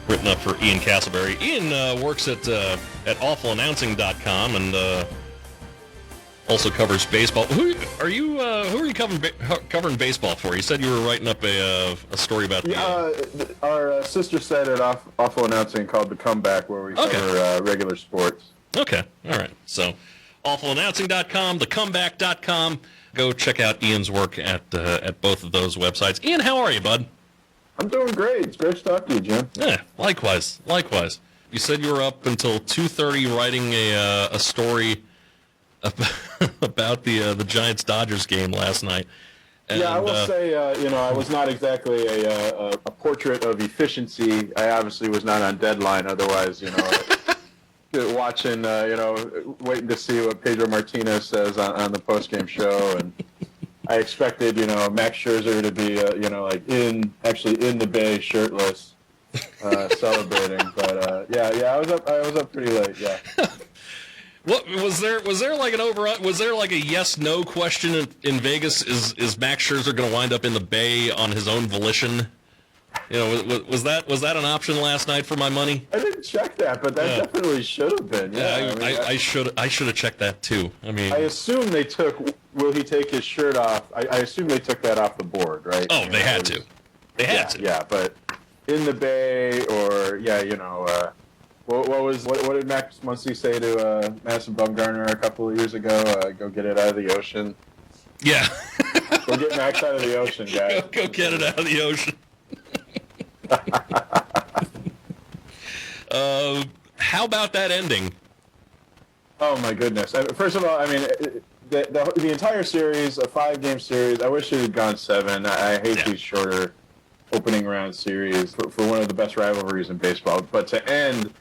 written up for Ian Castleberry. Ian works at awfulannouncing.com and also covers baseball. Who are you covering baseball for? You said you were writing up a story about our sister site at Awful Announcing called The Comeback, where we cover regular sports. Okay, all right. So awfulannouncing.com, thecomeback.com. Go check out Ian's work at both of those websites. Ian, how are you, bud? I'm doing great. It's great to talk to you, Jim. Yeah, likewise. You said you were up until 2:30 writing a story about the Giants-Dodgers game last night. And, I will say, I was not exactly a portrait of efficiency. I obviously was not on deadline. Otherwise, watching, waiting to see what Pedro Martinez says on the postgame show, and I expected, Max Scherzer to be, in the bay, shirtless, celebrating. But I was up pretty late. Yeah. What was there like an overrun? Was there like a yes/no question in Vegas? Is Max Scherzer going to wind up in the bay on his own volition? Was that an option last night for my money? I didn't check that, but that definitely should have been. Yeah, I should have checked that too. I assume they took. Will he take his shirt off? I assume they took that off the board, right? Oh, they had to. They had to. Yeah, but in the bay, or what did Max Muncy say to Madison Bumgarner a couple of years ago? Go get it out of the ocean. Yeah. Go get Max out of the ocean, guys. Go get it out of the ocean. How about that ending? Oh my goodness! First of all, the entire series, a 5-game series. I wish it had gone 7. I hate these shorter opening round series for one of the best rivalries in baseball. But to end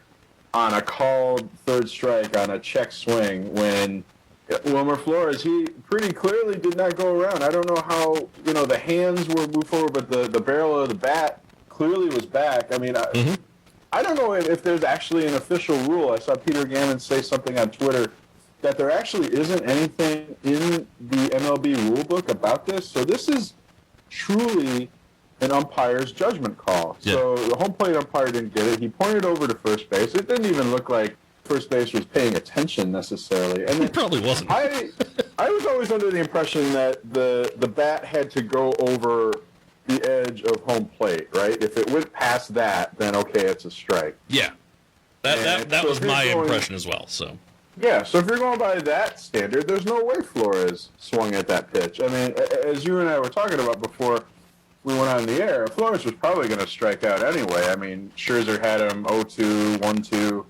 on a called third strike on a check swing when Wilmer Flores, he pretty clearly did not go around. I don't know how the hands were moved forward, but the barrel of the bat clearly was back. I don't know if there's actually an official rule. I saw Peter Gammon say something on Twitter that there actually isn't anything in the MLB rulebook about this. So this is truly an umpire's judgment call. Yeah. So the home plate umpire didn't get it. He pointed over to first base. It didn't even look like first base was paying attention necessarily. And it probably wasn't. I was always under the impression that the bat had to go over the edge of home plate, right? If it went past that, then okay, it's a strike. Yeah, that was my impression as well. So yeah, so if you're going by that standard, there's no way Flores swung at that pitch. As you and I were talking about before we went on the air, Flores was probably going to strike out anyway. Scherzer had him 0-2, 1-2,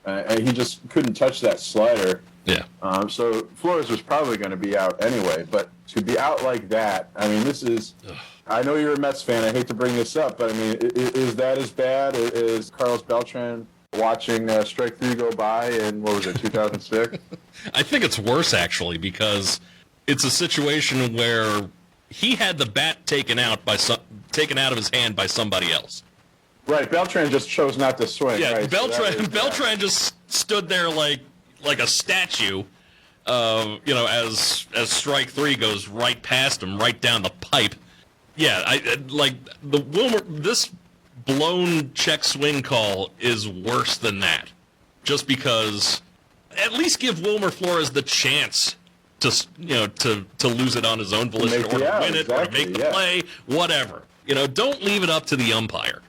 and he just couldn't touch that slider. Yeah. So Flores was probably going to be out anyway, but to be out like that, this is. Ugh. I know you're a Mets fan. I hate to bring this up, but is that as bad as Carlos Beltran watching strike 3 go by in 2006? I think it's worse actually, because it's a situation where he had the bat taken out of his hand by somebody else. Right. Beltran just chose not to swing. Yeah. Right? Beltran just stood there like a statue. As strike 3 goes right past him, right down the pipe. Yeah, this blown check swing call is worse than that. Just because, at least give Wilmer Flores the chance to lose it on his own volition, or to win it, or to make the play, whatever. Don't leave it up to the umpire.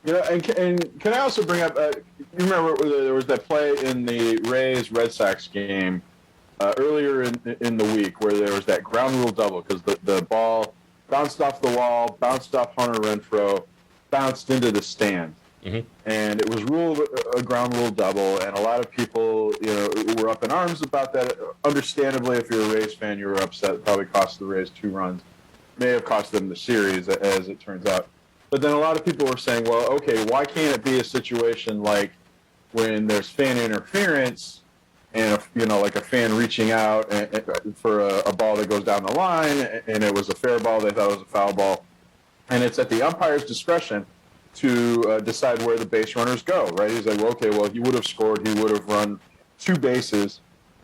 And can I also bring up? You remember there was that play in the Rays-Red Sox game earlier in the week where there was that ground rule double because the ball bounced off the wall, bounced off Hunter Renfroe, bounced into the stand. Mm-hmm. And it was ruled a ground rule double, and a lot of people, were up in arms about that. Understandably, if you're a Rays fan, you were upset. It probably cost the Rays 2 runs. May have cost them the series, as it turns out. But then a lot of people were saying, well, okay, why can't it be a situation like when there's fan interference and, like a fan reaching out for a ball that goes down the line, and it was a fair ball, they thought it was a foul ball, and it's at the umpire's discretion to decide where the base runners go, right? He's like, well, he would have scored, he would have run 2 bases.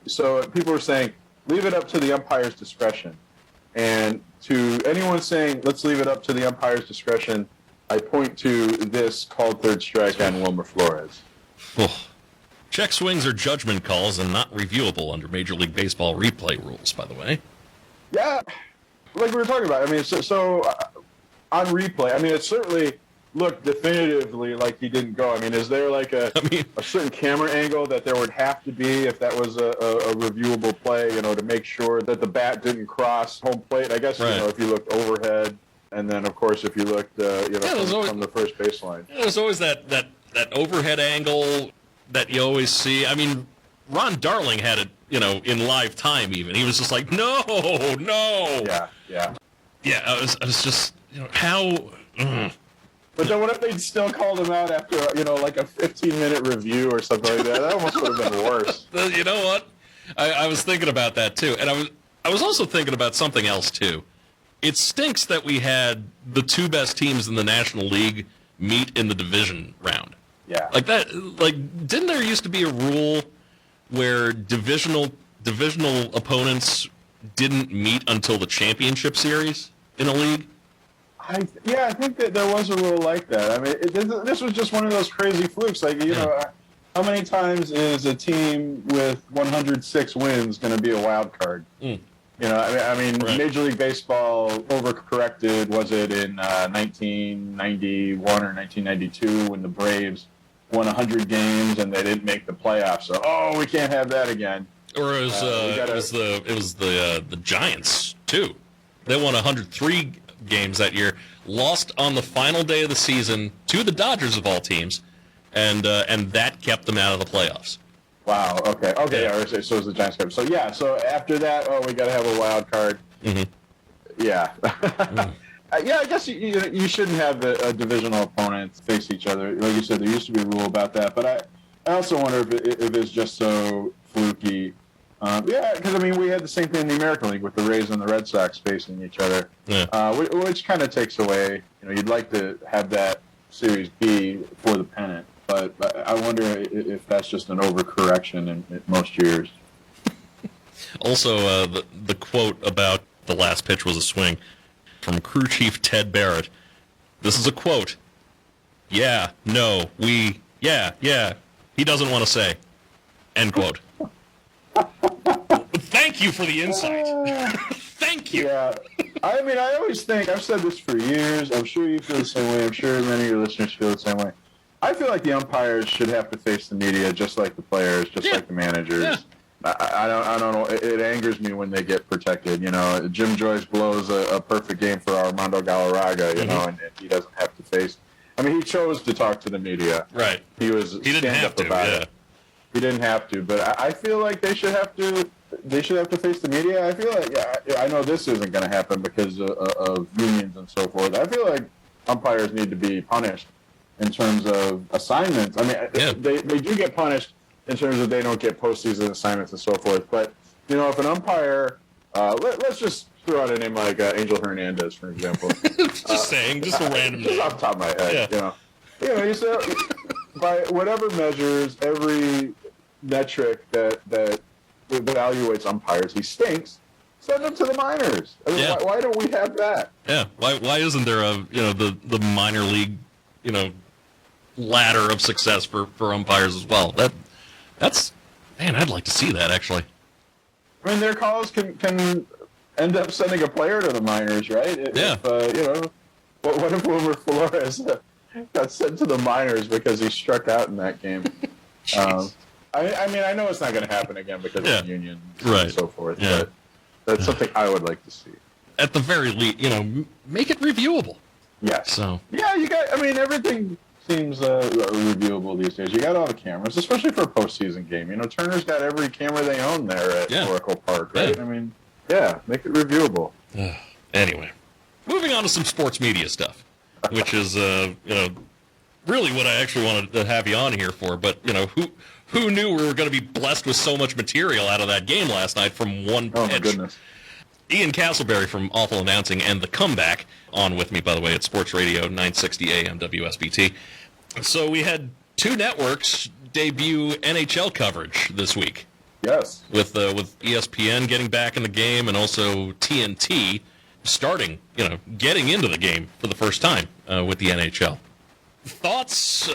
So people were saying, leave it up to the umpire's discretion. And to anyone saying, let's leave it up to the umpire's discretion, I point to this called third strike on Wilmer Flores. Oh. Check swings are judgment calls and not reviewable under Major League Baseball replay rules, by the way. Yeah, like we were talking about. I mean, so on replay, I mean, it certainly looked definitively like he didn't go. I mean, is there like a certain camera angle that there would have to be if that was a reviewable play, to make sure that the bat didn't cross home plate? I guess, right. If you looked overhead, and then, of course, if you looked, from the first baseline. Yeah, there's always that overhead angle that you always see. I mean, Ron Darling had it, in live time even. He was just like, no. Yeah. Yeah, I was just, how... But then what if they'd still called him out after, like a 15-minute review or something like that? That almost would have been worse. You know what? I was thinking about that, too. And I was also thinking about something else, too. It stinks that we had the two best teams in the National League meet in the division round. Yeah. Like that, didn't there used to be a rule where divisional opponents didn't meet until the championship series in a league? I think that there was a rule like that. I mean, this was just one of those crazy flukes. Like, how many times is a team with 106 wins going to be a wild card? I mean, right. Major League Baseball overcorrected, was it in 1991 or 1992 when the Braves won 100 games and they didn't make the playoffs? So, we can't have that again. Or it was the Giants too. They won 103 games that year, lost on the final day of the season to the Dodgers of all teams, and that kept them out of the playoffs. Wow. Okay. Yeah. So it was the Giants. So So after that, we got to have a wild card. Mm-hmm. Yeah. Yeah. I guess you shouldn't have a divisional opponent face each other. Like you said, there used to be a rule about that, but I also wonder if it's just so fluky. Because we had the same thing in the American League with the Rays and the Red Sox facing each other, which kind of takes away. You'd like to have that series be for the pennant, but I wonder if that's just an overcorrection in most years. Also, the quote about the last pitch was a swing from crew chief Ted Barrett. This is a quote. Yeah, no, he doesn't want to say. End quote. Thank you for the insight. Thank you. Yeah. I always think, I've said this for years, I'm sure you feel the same way, I'm sure many of your listeners feel the same way. I feel like the umpires should have to face the media just like the players, just like the managers. Yeah. I don't know, it angers me when they get protected. Jim Joyce blows a perfect game for Armando Galarraga, and he doesn't have to face. He chose to talk to the media. Right. He didn't have to about it. He didn't have to, but I feel like they should have to. They should have to face the media. I feel like, I know this isn't going to happen because of unions and so forth. I feel like umpires need to be punished in terms of assignments. They do get punished in terms of they don't get postseason assignments and so forth. But if an umpire, let's just throw out a name like Angel Hernandez, for example. just a random name. Just off the top of my head, you say, by whatever measures, every metric that evaluates umpires, he stinks. Send him to the minors. Why don't we have that? Yeah. Why isn't there the minor league ladder of success for umpires as well? That's I'd like to see that actually. Their calls can end up sending a player to the minors, right? What if Wilmer Flores got sent to the minors because he struck out in that game? I know it's not going to happen again because of the union and so forth, but that's something I would like to see. At the very least, make it reviewable. Yes. So. Yeah, everything seems reviewable these days. You got all the cameras, especially for a postseason game. Turner's got every camera they own there at Oracle Park, right? Yeah. Make it reviewable. Anyway, moving on to some sports media stuff, which is, really what I actually wanted to have you on here for. But, who knew we were going to be blessed with so much material out of that game last night from one pitch? Oh, my goodness. Ian Castleberry from Awful Announcing and The Comeback on with me, by the way, at Sports Radio 960 AM WSBT. So we had two networks debut NHL coverage this week. Yes. With ESPN getting back in the game and also TNT starting, getting into the game for the first time with the NHL. Thoughts?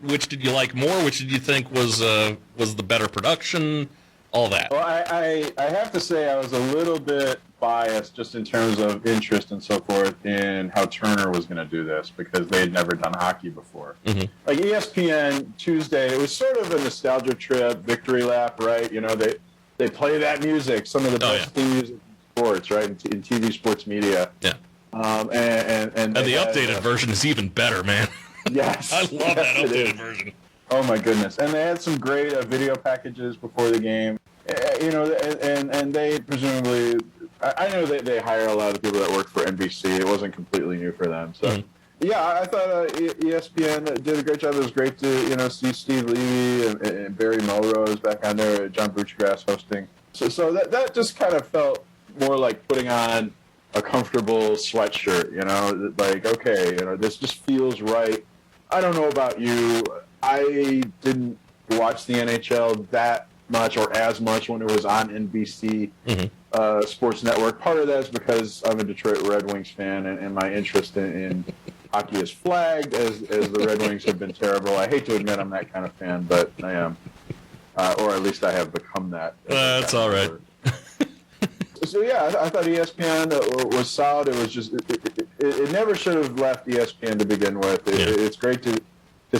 Which did you like more? Which did you think was the better production? All that. Well, I have to say I was a little bit biased just in terms of interest and so forth in how Turner was going to do this because they had never done hockey before. Mm-hmm. Like ESPN Tuesday, it was sort of a nostalgia trip, victory lap, right? They play that music, some of the best theme music in sports, right? In TV sports media. Yeah. And the updated version is even better, man. Yes. I love that updated version. Oh my goodness! And they had some great video packages before the game, and they presumably, I know they hire a lot of people that work for NBC. It wasn't completely new for them, so yeah, I thought ESPN did a great job. It was great to see Steve Levy and Barry Melrose back on there, John Buccigross hosting. So that just kind of felt more like putting on a comfortable sweatshirt. Like okay, this just feels right. I don't know about you. I didn't watch the NHL that much or as much when it was on NBC Sports Network. Part of that is because I'm a Detroit Red Wings fan, and my interest in hockey is flagged as the Red Wings have been terrible. I hate to admit I'm that kind of fan, but I am. Or at least I have become that. That's all right. So, yeah, I thought ESPN was solid. It was just it never should have left ESPN to begin with. It's great to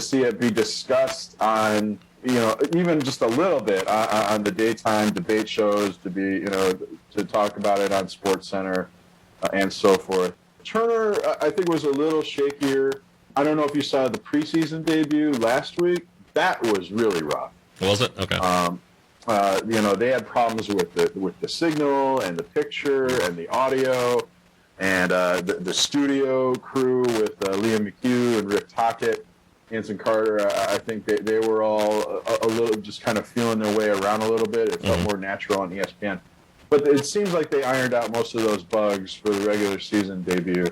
see it be discussed on, even just a little bit on the daytime debate shows, to be, to talk about it on SportsCenter and so forth. Turner, I think, was a little shakier. I don't know if you saw the preseason debut last week. That was really rough. Was it? Okay. They had problems with the signal and the picture and the audio, and the studio crew with Liam McHugh and Rick Tocchet. Anson Carter, I think they were all a little just kind of feeling their way around a little bit. It felt more natural on ESPN. But it seems like they ironed out most of those bugs for the regular season debut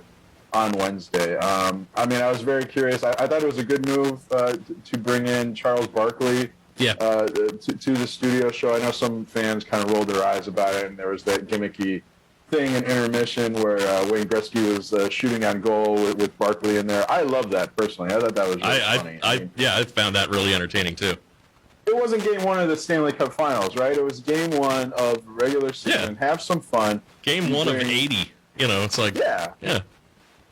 on Wednesday. I was very curious. I thought it was a good move to bring in Charles Barkley to the studio show. I know some fans kind of rolled their eyes about it, and there was that gimmicky thing in intermission where Wayne Gretzky was shooting on goal with Barkley in there. I love that personally. I thought that was really funny. I found that really entertaining too. It wasn't game one of the Stanley Cup Finals, right? It was game one of regular season. Yeah. Have some fun. Game one of 80. It's like yeah.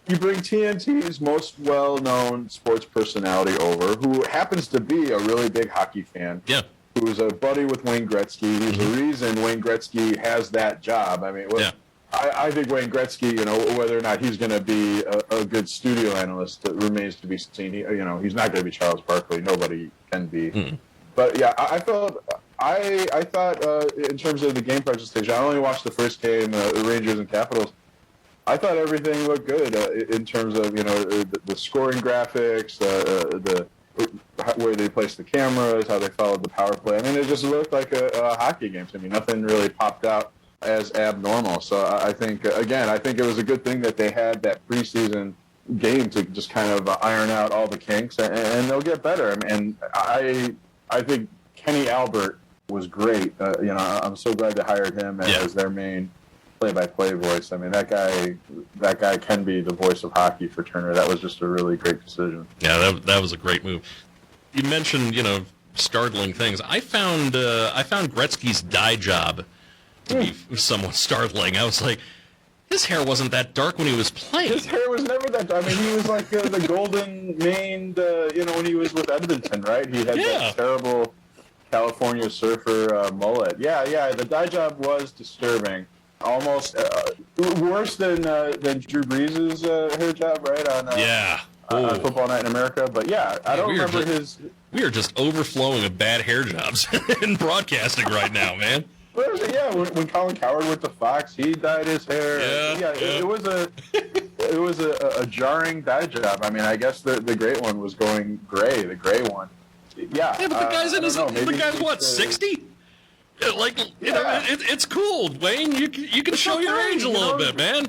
You bring TNT's most well-known sports personality over, who happens to be a really big hockey fan. Yeah. Who's a buddy with Wayne Gretzky. Who's the reason Wayne Gretzky has that job. I think Wayne Gretzky, whether or not he's going to be a good studio analyst remains to be seen. He's not going to be Charles Barkley. Nobody can be. But yeah, I thought in terms of the game presentation, I only watched the first game, the Rangers and Capitals. I thought everything looked good in terms of the scoring graphics, the where they placed the cameras, how they followed the power play. It just looked like a hockey game to me. Nothing really popped out as abnormal. So I think it was a good thing that they had that preseason game to just kind of iron out all the kinks, and they'll get better. And I think Kenny Albert was great. I'm so glad they hired him as their main play-by-play voice. That guy can be the voice of hockey for Turner. That was just a really great decision. Yeah, that was a great move. You mentioned, startling things. I found Gretzky's dye job to be somewhat startling. I was like, his hair wasn't that dark when he was playing. His hair was never that dark. He was like the golden-maned, when he was with Edmonton, right? He had that terrible California surfer mullet. Yeah, the dye job was disturbing. Almost worse than Drew Brees' hair job, right? On Football Night in America. But I don't remember his. We are just overflowing of bad hair jobs in broadcasting right now, man. When Colin Cowherd went to Fox, he dyed his hair. It was a jarring dye job. I guess the great one was going gray. The gray one. Yeah, but the guy's the guy's what, 60? It's cool, Wayne. You can show your age a little bit, man.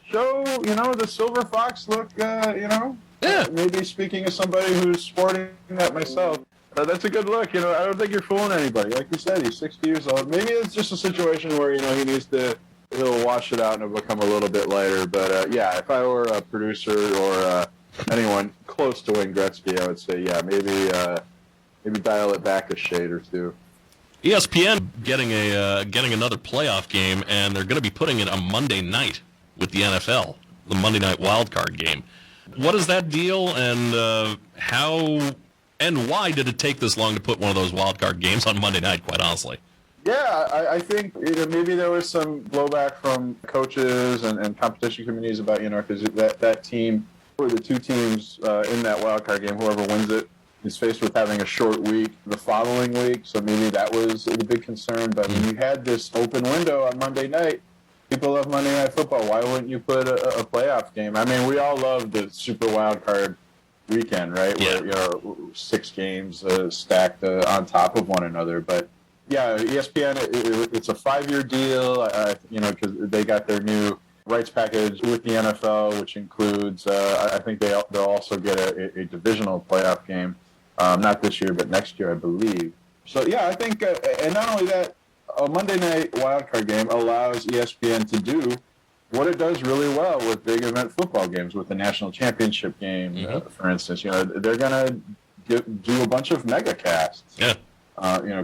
Show the silver fox look. Maybe speaking as somebody who's sporting that myself, that's a good look. I don't think you're fooling anybody. Like you said, he's 60 years old. Maybe it's just a situation where he needs to he'll wash it out and it'll become a little bit lighter. But yeah, if I were a producer or anyone close to Wayne Gretzky, I would say, yeah, maybe dial it back a shade or two. ESPN getting another playoff game, and they're going to be putting it on Monday night with the NFL, the Monday night wildcard game. What is that deal, and how and why did it take this long to put one of those wildcard games on Monday night, quite honestly? Yeah, I think maybe there was some blowback from coaches and competition committees about, because that team, or the two teams in that wildcard game, whoever wins it, is faced with having a short week the following week. So maybe that was a big concern. But when you had this open window on Monday night, people love Monday Night Football. Why wouldn't you put a playoff game? I mean, we all love the Super Wildcard weekend, right? Yeah. Where 6 games stacked on top of one another. But yeah, ESPN, it's a 5-year deal, because they got their new rights package with the NFL, which includes, I think they'll also get a divisional playoff game, not this year, but next year, I believe. So yeah, I think, and not only that, a Monday night wildcard game allows ESPN to do what it does really well with big event football games, with the national championship game, for instance. They're going to do a bunch of mega casts. Yeah.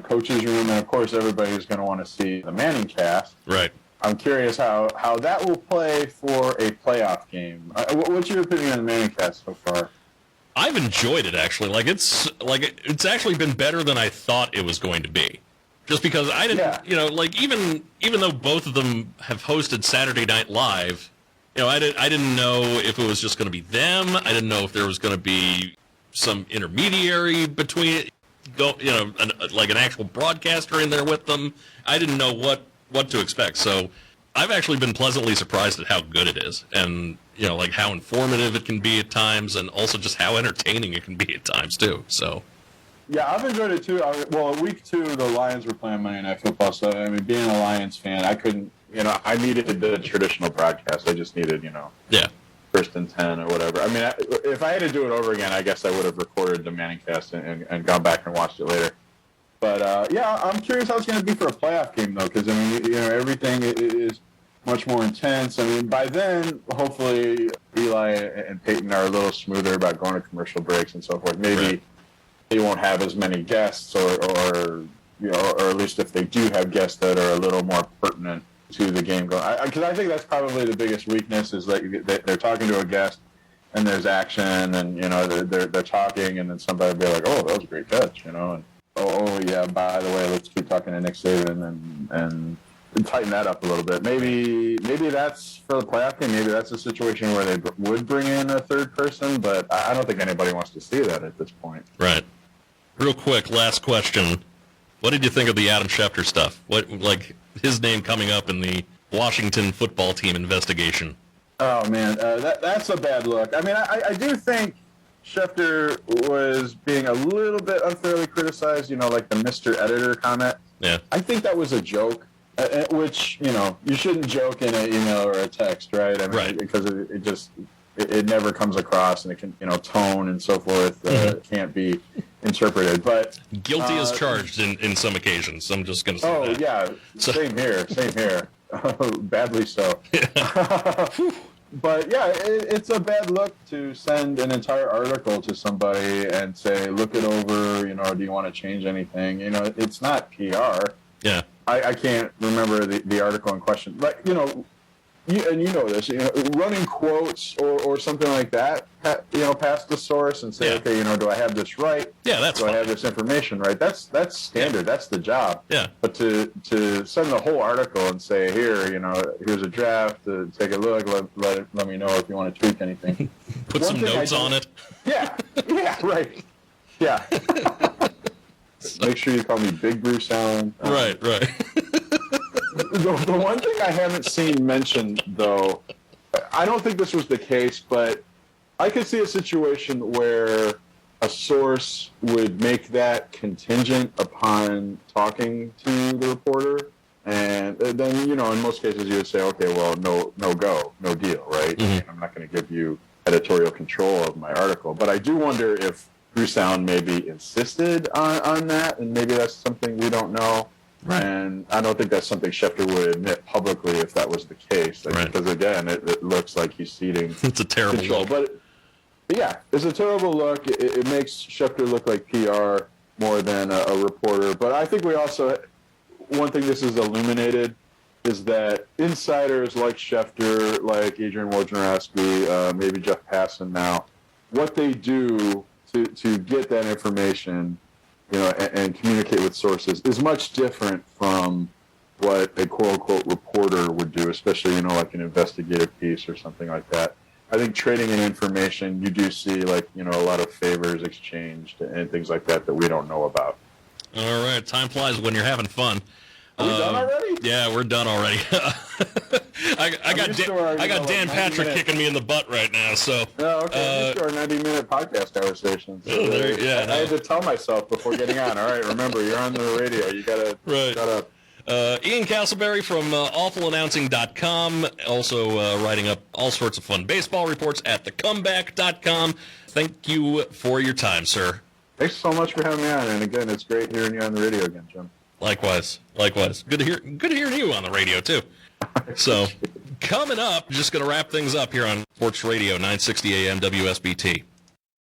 Coaches room, and of course everybody's going to want to see the Manning cast. Right. I'm curious how that will play for a playoff game. What's your opinion on the Manning cast so far? I've enjoyed it, actually. It's actually been better than I thought it was going to be. Just because I didn't, even though both of them have hosted Saturday Night Live, I didn't know if it was just going to be them. I didn't know if there was going to be some intermediary between it. An actual broadcaster in there with them. I didn't know what to expect. So I've actually been pleasantly surprised at how good it is, and how informative it can be at times, and also just how entertaining it can be at times too. So yeah, I've enjoyed it too. Week 2 the Lions were playing Monday Night Football, so I mean, being a Lions fan, I couldn't. I needed the traditional broadcast. I just needed yeah. 1st and 10 or whatever. I mean, if I had to do it over again, I guess I would have recorded the Manning cast and gone back and watched it later. But yeah, I'm curious how it's going to be for a playoff game, though, because I mean, everything is much more intense. I mean, by then, hopefully, Eli and Peyton are a little smoother about going to commercial breaks and so forth. Maybe they won't have as many guests, or at least if they do have guests that are a little more pertinent to the game going. Because I think that's probably the biggest weakness, is that they're talking to a guest and there's action, and they're talking, and then somebody will be like, "Oh, that was a great catch," and oh yeah, by the way, let's keep talking to Nick Saban and tighten that up a little bit. Maybe that's for the playoff game. Maybe that's a situation where they would bring in a third person, but I don't think anybody wants to see that at this point. Right. Real quick, last question. What did you think of the Adam Schefter stuff? His name coming up in the Washington football team investigation? Oh, man, that's a bad look. I mean, I do think Schefter was being a little bit unfairly criticized, like the Mr. Editor comment. Yeah. I think that was a joke, which, you shouldn't joke in an email or a text, right? I mean, right. Because it never comes across, and it can, tone and so forth can't be interpreted. But guilty as charged in some occasions. I'm just going to say that. Yeah. Same here. Badly so. But yeah, it's a bad look to send an entire article to somebody and say, look it over, do you want to change anything? It's not PR. Yeah. I can't remember the article in question. But, you know this, running quotes or something like that, past the source and say, okay, do I have this right? Yeah, that's Do I have this information right? That's standard. Yeah. That's the job. Yeah. But to send the whole article and say, here, here's a draft, take a look, let me know if you want to tweak anything. Put some notes on it. Yeah, right. Yeah. Make sure you call me Big Bruce Allen. Right. The one thing I haven't seen mentioned, though, I don't think this was the case, but I could see a situation where a source would make that contingent upon talking to the reporter, and then, in most cases you would say, okay, well, no go, no deal, right? Mm-hmm. I'm not going to give you editorial control of my article. But I do wonder if Bruce Allen maybe insisted on that, and maybe that's something we don't know. Right. And I don't think that's something Schefter would admit publicly if that was the case. Right. Because, again, it looks like he's ceding It's a terrible control. look. But yeah, it's a terrible look. It makes Schefter look like PR more than a reporter. But I think we also, one thing this has illuminated is that insiders like Schefter, like Adrian Wojnarowski, maybe Jeff Passan now, what they do to get that information, and communicate with sources is much different from what a quote-unquote reporter would do, especially, like an investigative piece or something like that. I think trading in information, you do see, a lot of favors exchanged and things like that we don't know about. All right. Time flies when you're having fun. Are we done already? Yeah, we're done already. I got Dan Patrick kicking me in the butt right now. So. Oh, okay. These are 90-minute podcast conversations. So I had to tell myself before getting on. All right, remember, you're on the radio. You gotta shut up. Ian Castleberry from awfulannouncing.com, also writing up all sorts of fun baseball reports at thecomeback.com. Thank you for your time, sir. Thanks so much for having me on, and again, it's great hearing you on the radio again, Jim. Likewise. Good to hear you on the radio too. So, coming up, just going to wrap things up here on Sports Radio 960 AM WSBT.